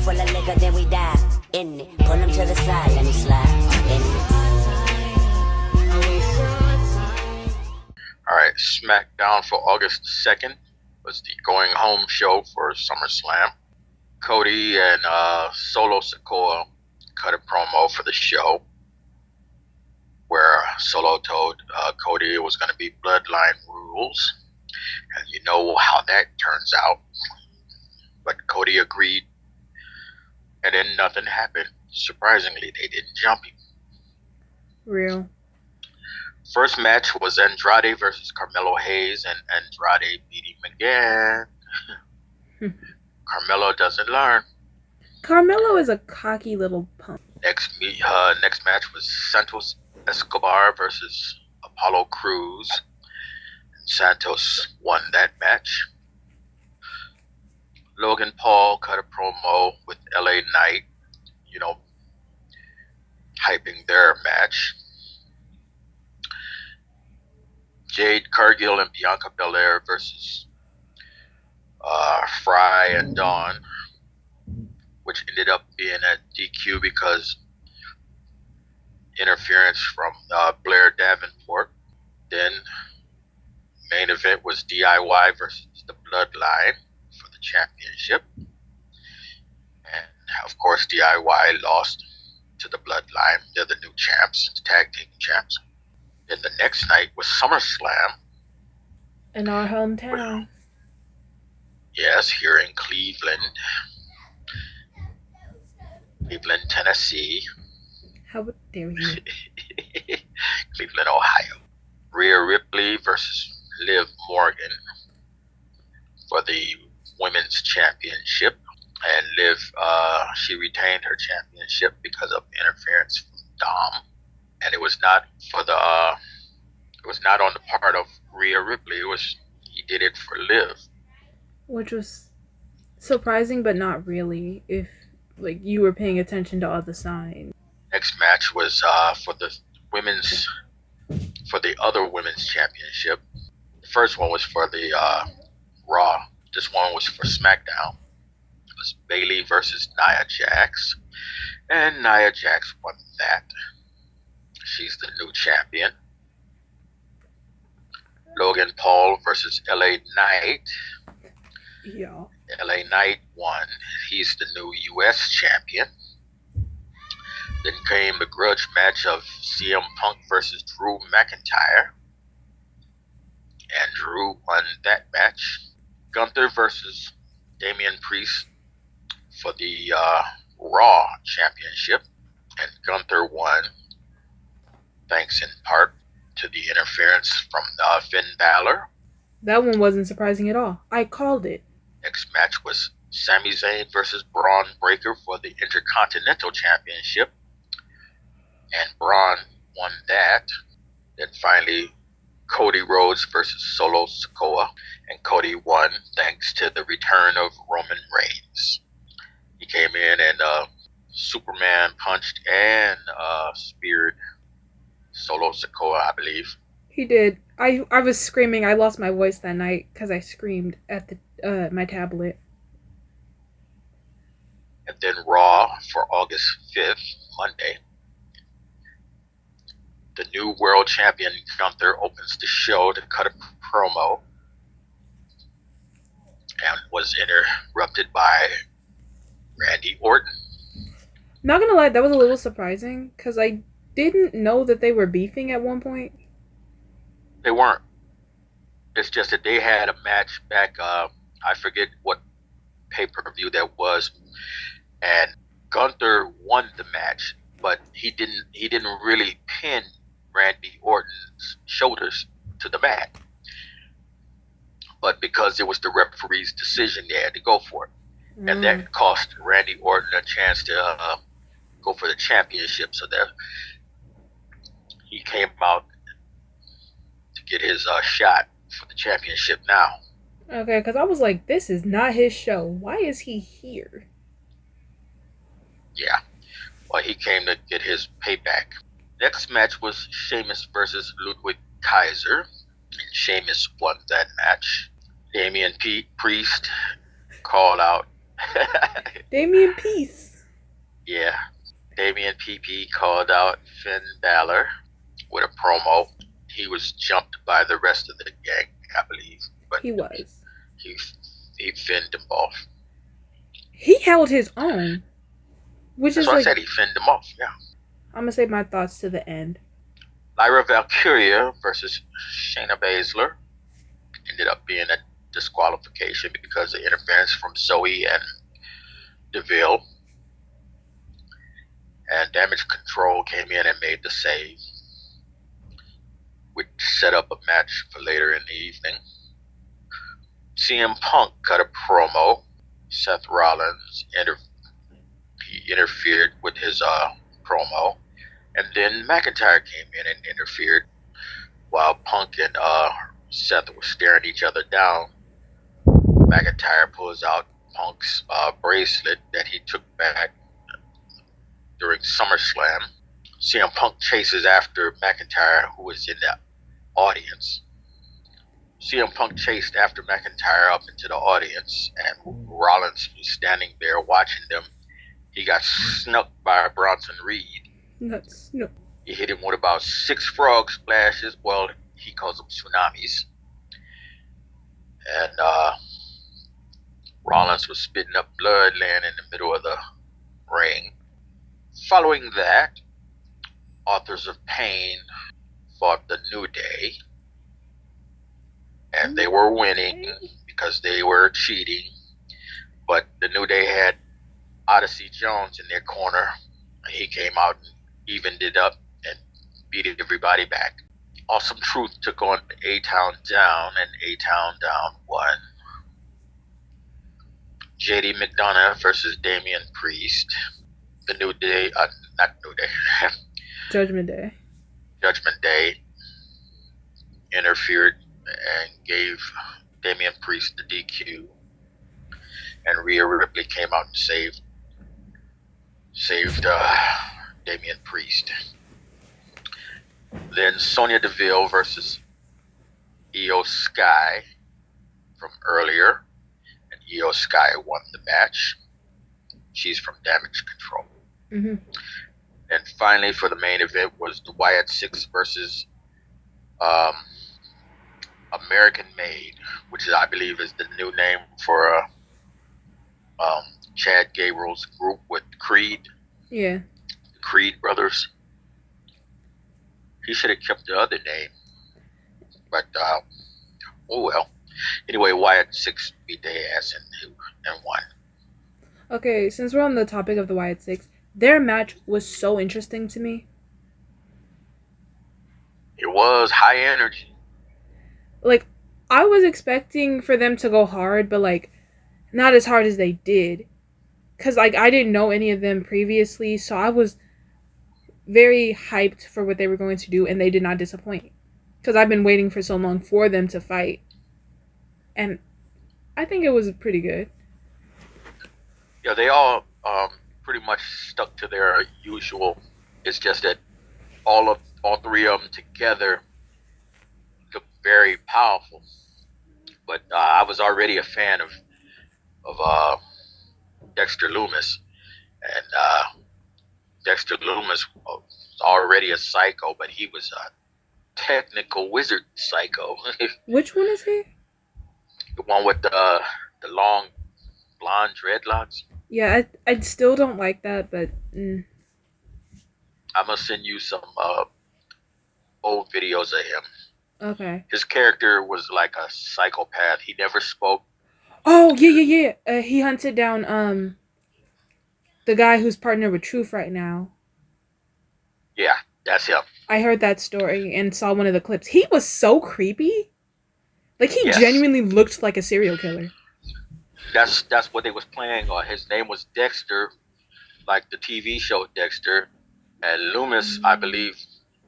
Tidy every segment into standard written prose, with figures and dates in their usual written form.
full of liquor, then we dive in it. Pull him to the side, let me slide in it. Alright, SmackDown for August 2nd was the going home show for SummerSlam. Cody and Solo Sikoa cut a promo for the show where Solo told Cody it was going to be bloodline rules. And you know how that turns out. But Cody agreed, and then nothing happened. Surprisingly, they didn't jump him. Real. First match was Andrade versus Carmelo Hayes, and Andrade beat him again. Carmelo doesn't learn. Carmelo is a cocky little punk. Next match was Santos Escobar versus Apollo Crews. Santos won that match. Logan Paul cut a promo with LA Knight, hyping their match. Jade Cargill and Bianca Belair versus Fry and Dawn, which ended up being a DQ because interference from Blair Davenport. Then main event was DIY versus the Bloodline for the championship. And of course DIY lost to the Bloodline. They're the new champs, tag team champs. Then the next night was SummerSlam. In our hometown. Yes, here in Cleveland, Tennessee. How dare you? Cleveland, Ohio. Rhea Ripley versus Liv Morgan for the women's championship. And Liv, she retained her championship because of interference from Dom. And it was not on the part of Rhea Ripley. He did it for Liv. Which was surprising, but not really, if you were paying attention to all the signs. Next match was for the other women's championship. The first one was for the Raw. This one was for SmackDown. It was Bayley versus Nia Jax, and Nia Jax won that. She's the new champion. Logan Paul versus LA Knight. Yeah. LA Knight won. He's the new US champion. Then came the grudge match of CM Punk versus Drew McIntyre. And Drew won that match. Gunther versus Damian Priest for the Raw championship. And Gunther won, thanks in part to the interference from Finn Balor. That one wasn't surprising at all. I called it. Next match was Sami Zayn versus Braun Breaker for the Intercontinental Championship. And Braun won that. Then finally, Cody Rhodes versus Solo Sikoa. And Cody won thanks to the return of Roman Reigns. He came in and Superman punched and speared Solo Sikoa, I believe. He did. I was screaming. I lost my voice that night because I screamed at the my tablet. And then Raw for August 5th, Monday. The new world champion Gunther opens the show to cut a promo and was interrupted by Randy Orton. Not gonna lie, that was a little surprising because I didn't know that they were beefing at one point. They weren't. It's just that they had a match back, I forget what pay-per-view that was, and Gunther won the match, but he didn't really pin Randy Orton's shoulders to the mat. But because it was the referee's decision, they had to go for it. And that cost Randy Orton a chance to go for the championship. So that he came out to get his shot for the championship now. Okay, because I was like, this is not his show. Why is he here? Yeah. Well, he came to get his payback. Next match was Sheamus versus Ludwig Kaiser. And Sheamus won that match. Damian Priest called out Damien Peace. Yeah, Damian PP called out Finn Balor with a promo. He was jumped by the rest of the gang, I believe, but He was. he he finned him off. He held his own, which That's is what I like, said. He finned him off. Yeah. I'm gonna save my thoughts to the end. Lyra Valkyria versus Shayna Baszler ended up being a disqualification because of interference from Zoe and Deville. And Damage Control came in and made the save, which set up a match for later in the evening. CM Punk cut a promo. Seth Rollins interfered with his promo, and then McIntyre came in and interfered while Punk and Seth were staring each other down. McIntyre pulls out Punk's bracelet that he took back during SummerSlam. CM Punk chases after McIntyre, who was in the audience. CM Punk chased after McIntyre up into the audience, and Rollins was standing there watching them. He got snuck by Bronson Reed. Nuts. No. He hit him with about 6 frog splashes. Well, he calls them tsunamis. And Rollins was spitting up blood laying in the middle of the ring. Following that, Authors of Pain fought the New Day. And they were winning because they were cheating. But the New Day had Odyssey Jones in their corner. He came out and evened it up and beat everybody back. Awesome Truth took on A-Town Down, and A-Town Down won. JD McDonough versus Damian Priest. The New Day, not New Day, Judgment Day. Judgment Day interfered and gave Damian Priest the DQ. And Rhea Ripley came out and saved Damian Priest. Then Sonya Deville versus Io Sky from earlier, and Io Sky won the match. She's from Damage Control. Mm-hmm. And finally, for the main event, was the Wyatt Six versus American Made, which I believe is the new name for Chad Gabriel's group with Creed. Yeah. The Creed brothers. He should have kept the other name, but oh well. Anyway, Wyatt Six beat their ass and won. Okay, since we're on the topic of the Wyatt Six, their match was so interesting to me. It was high energy. Like, I was expecting for them to go hard, but like, not as hard as they did. Cause like I didn't know any of them previously, so I was very hyped for what they were going to do, and they did not disappoint. Cause I've been waiting for so long for them to fight, and I think it was pretty good. Yeah, they all pretty much stuck to their usual. It's just that all three of them together look very powerful. But I was already a fan of Dexter Lumis, and Dexter Lumis was already a psycho, but he was a technical wizard psycho. Which one is he? The one with the long blonde dreadlocks. Yeah, I still don't like that, but I'm gonna send you some old videos of him. okay. His character was like a psychopath. He never spoke. Oh yeah. He hunted down the guy who's partnered with Truth right now. Yeah, that's him. I heard that story and saw one of the clips. He was so creepy. Like he Yes. genuinely looked like a serial killer. That's what they was playing on. His name was Dexter, like the TV show Dexter, and Loomis, I believe,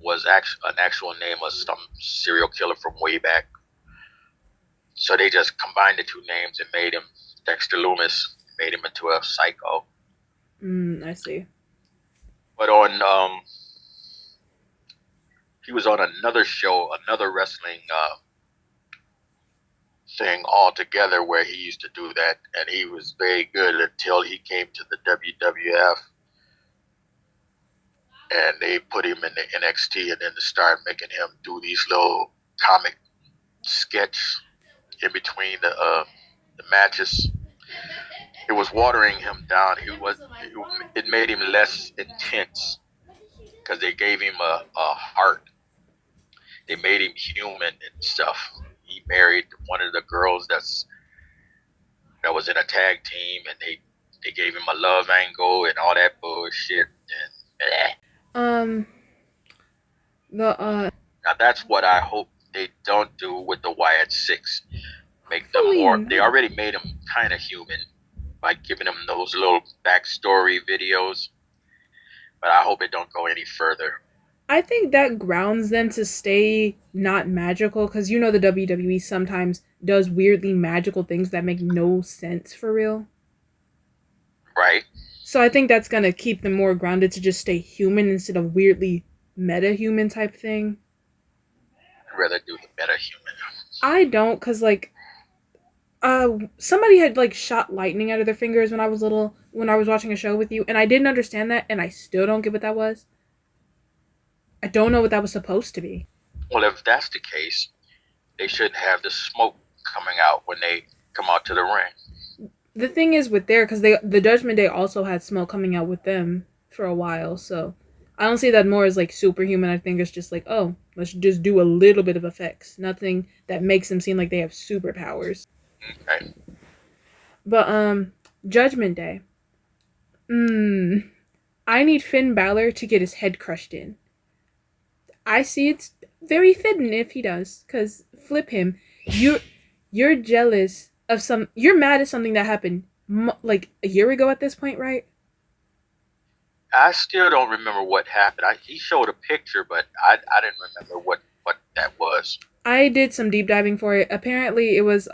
was an actual name of some serial killer from way back. So they just combined the two names and made him Dexter Loomis, made him into a psycho. I see. But on he was on another show, another wrestling thing altogether where he used to do that, and he was very good until he came to the WWF, and they put him in the NXT, and then they started making him do these little comic sketch in between the matches. It was watering him down. It made him less intense because they gave him a heart. They made him human and stuff. He married one of the girls that was in a tag team, and they gave him a love angle and all that bullshit. And Um, the now that's what I hope they don't do with the Wyatt Six. Make them hopefully more. They not. already made them kind of human by giving them those little backstory videos, but I hope it don't go any further. I think that grounds them to stay not magical because you know the WWE sometimes does weirdly magical things that make no sense for real. Right? So I think that's gonna keep them more grounded to just stay human instead of weirdly meta-human type thing. I'd rather do the meta human. I don't, cause like, somebody had like shot lightning out of their fingers when I was little, when I was watching a show with you, and I didn't understand that, and I still don't get what that was. I don't know what that was supposed to be. Well, if that's the case, they shouldn't have the smoke coming out when they come out to the ring. The thing is with there, cause the Judgment Day also had smoke coming out with them for a while, so I don't see that more as like superhuman. I think it's just like, oh, let's just do a little bit of effects, nothing that makes them seem like they have superpowers. Okay. But Judgment Day. I need Finn Balor to get his head crushed in. I see it's very fitting if he does, cause flip him. You're jealous of some. You're mad at something that happened like a year ago at this point, right? I still don't remember what happened. He showed a picture, but I didn't remember what that was. I did some deep diving for it. Apparently, it was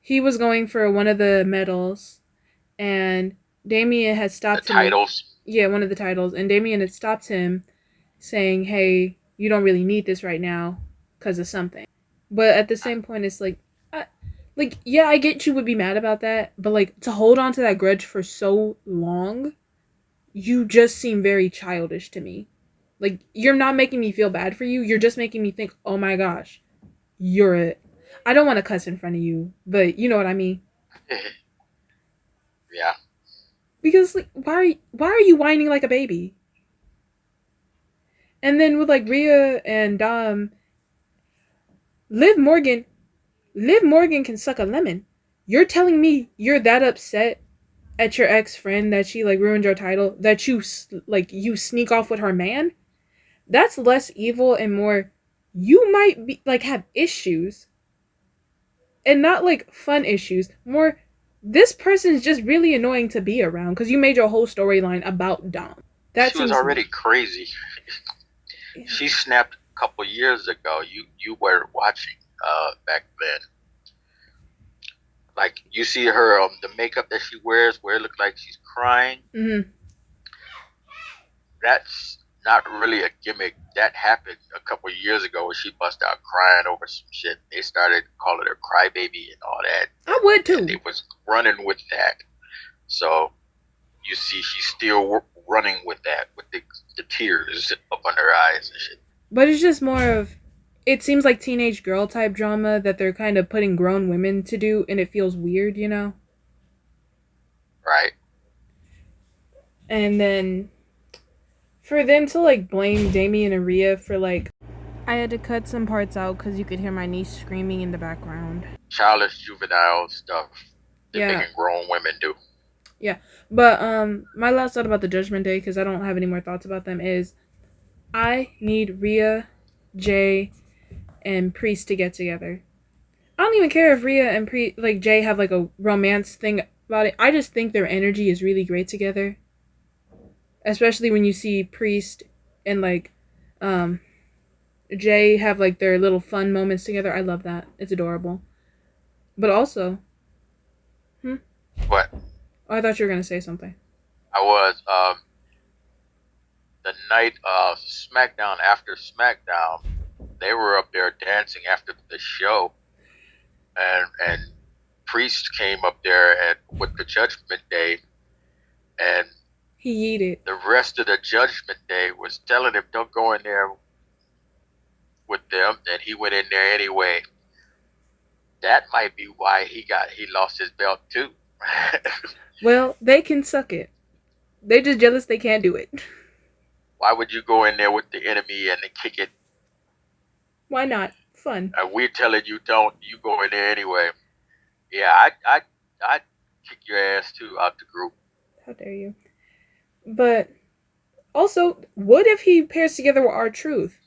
he was going for one of the medals, and Damien had stopped him. Titles. Yeah, one of the titles, and Damien had stopped him, saying, "Hey, you don't really need this right now, because of something." But at the same point, it's like, yeah, I get you would be mad about that, but like to hold on to that grudge for so long, you just seem very childish to me. Like, you're not making me feel bad for you. You're just making me think, oh my gosh, you're a. I don't want to cuss in front of you, but you know what I mean. Yeah. Because like, why are you whining like a baby? And then with like Rhea and Liv Morgan can suck a lemon. You're telling me you're that upset at your ex-friend that she like ruined your title, that you you sneak off with her man? That's less evil and more, you might be like have issues, and not like fun issues, more this person's just really annoying to be around because you made your whole storyline about Dom. That she was seems already crazy. She snapped a couple years ago. You were watching back then. Like you see her the makeup that she wears where it looks like she's crying. Mm-hmm. That's not really a gimmick. That happened a couple years ago where she bust out crying over some shit. They started calling her crybaby and all that. I would too. And they was running with that. So you see she's still running with that, with the tears up on her eyes and shit. But it's just more of, it seems like teenage girl type drama that they're kind of putting grown women to do, and it feels weird, you know? Right. And then for them to like blame Damien and Rhea for like, I had to cut some parts out because you could hear my niece screaming in the background. Childish, juvenile stuff that Yeah. making grown women do. Yeah, but my last thought about the Judgment Day, because I don't have any more thoughts about them, is I need Rhea, Jay, and Priest to get together. I don't even care if Rhea and Jay have like a romance thing about it. I just think their energy is really great together. Especially when you see Priest and like Jay have like their little fun moments together. I love that. It's adorable. But also, What? Oh, I thought you were gonna say something. I was the night of SmackDown, after SmackDown, they were up there dancing after the show. and Priest came up there with the Judgment Day, and He yeeted. the rest of the Judgment Day was telling him don't go in there with them, and he went in there anyway. That might be why he lost his belt too. Well, they can suck it. They're just jealous they can't do it. Why would you go in there with the enemy and kick it? Why not? Fun. We're telling you don't. You go in there anyway. Yeah, I'd kick your ass too out the group. How dare you? But also, what if he pairs together with R-Truth?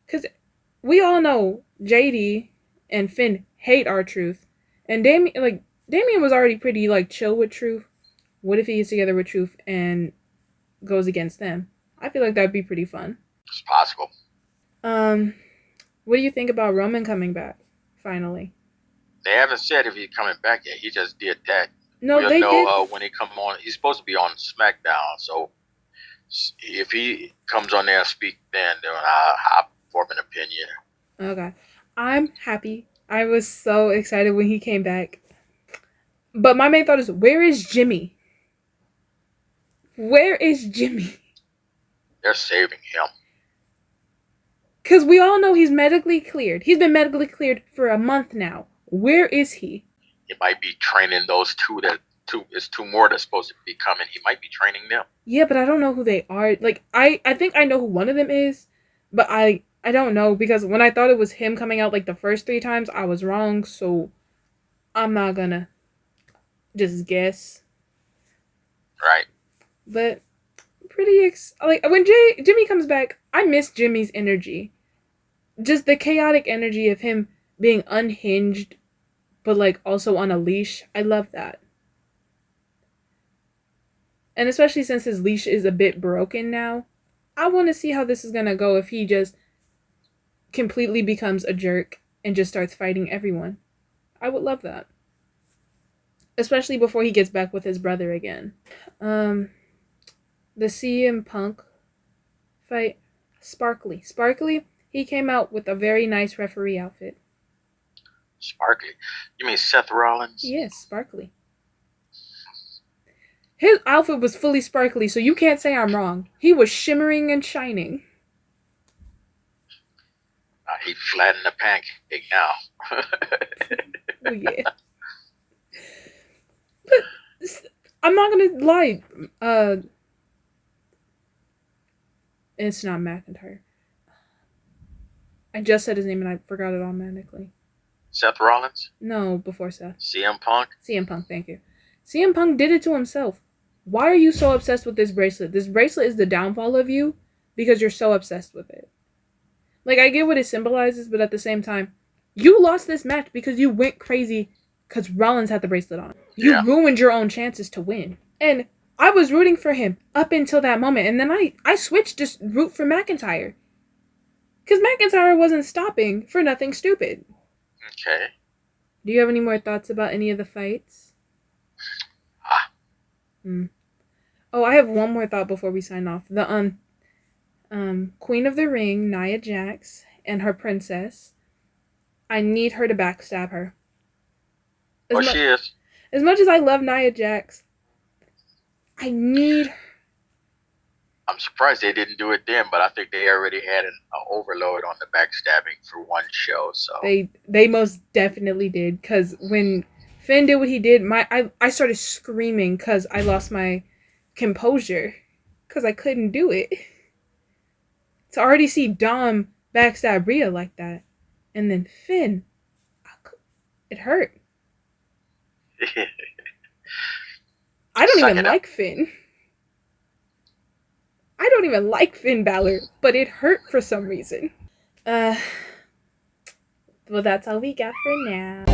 Because we all know JD and Finn hate R-Truth, and Damien was already pretty chill with Truth. What if he gets together with Truth and goes against them? I feel like that'd be pretty fun. It's possible. What do you think about Roman coming back finally? They haven't said if he's coming back yet. He just did that. No, we'll they know did. when he come on. He's supposed to be on SmackDown, so if he comes on there and speak, then I'll form an opinion. Okay, I'm happy. I was so excited when he came back. But my main thought is, where is Jimmy? Where is Jimmy? They're saving him. Because we all know he's medically cleared. He's been medically cleared for a month now. Where is he? He might be training those two. It's two more that's supposed to be coming. He might be training them. Yeah, but I don't know who they are. I think I know who one of them is, but I don't know, because when I thought it was him coming out the first 3 times, I was wrong, so I'm not gonna just guess. Right. But pretty when Jimmy comes back, I miss Jimmy's energy. Just the chaotic energy of him being unhinged, but also on a leash. I love that. And especially since his leash is a bit broken now, I want to see how this is gonna go if he just completely becomes a jerk and just starts fighting everyone. I would love that. Especially before he gets back with his brother again. The CM Punk fight. Sparkly. He came out with a very nice referee outfit. Sparkly? You mean Seth Rollins? Yes, sparkly. His outfit was fully sparkly, so you can't say I'm wrong. He was shimmering and shining. He flattened the pancake now. Oh, yeah. But I'm not gonna lie. It's not McIntyre. I just said his name and I forgot it automatically. Seth Rollins? No, before Seth. CM Punk? CM Punk, thank you. CM Punk did it to himself. Why are you so obsessed with this bracelet? This bracelet is the downfall of you because you're so obsessed with it. I get what it symbolizes, but at the same time, you lost this match because you went crazy because Rollins had the bracelet on. You ruined your own chances to win. And I was rooting for him up until that moment, and then I switched to root for McIntyre. Because McIntyre wasn't stopping for nothing stupid. Okay. Do you have any more thoughts about any of the fights? Oh, I have one more thought before we sign off. The Queen of the Ring, Nia Jax, and her princess. I need her to backstab her. She is. As much as I love Nia Jax, I need... I'm surprised they didn't do it then, but I think they already had an overload on the backstabbing for one show. So they most definitely did, because when Finn did what he did, I started screaming because I lost my composure because I couldn't do it. To already see Dom backstab Rhea like that, and then Finn, it hurt. I don't even like Finn. I don't even like Finn Balor, but it hurt for some reason. Well, that's all we got for now.